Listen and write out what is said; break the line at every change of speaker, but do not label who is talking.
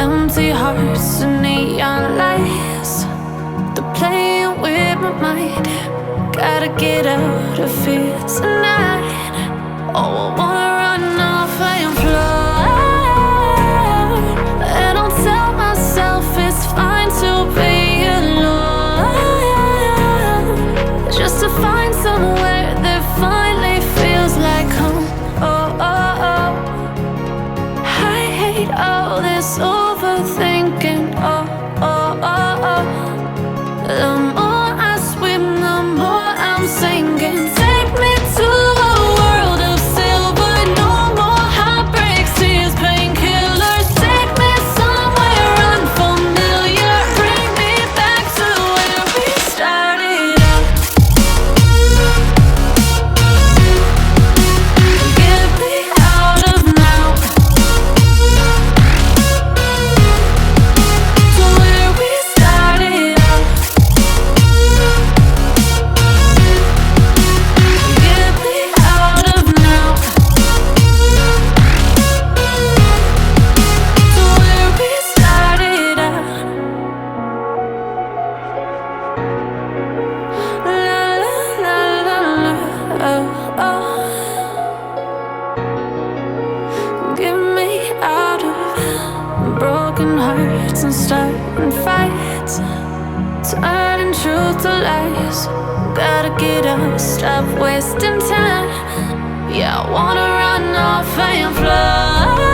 Empty hearts and neon lights, they're playing with my mind. Gotta get out of here tonight. Oh, I wanna run off and fly. And I'll tell myself it's fine to be alone, just to find somewhere that finally feels like home. Oh, oh, oh. I hate all this overthinking. Oh, oh, oh, oh. The more I swim, the more I'm sinking. Take me to a world of silver. No more heartbreaks, tears, painkillers. Take me somewhere unfamiliar. Bring me back to where we started out. Get me out of now, to where we started out. Get me out of now, to where we started out. La la la la la, oh, oh. Get me out of broken hearts and starting fights, turning truth to lies. Gotta get up, stop wasting time. Yeah, I wanna run off and fly.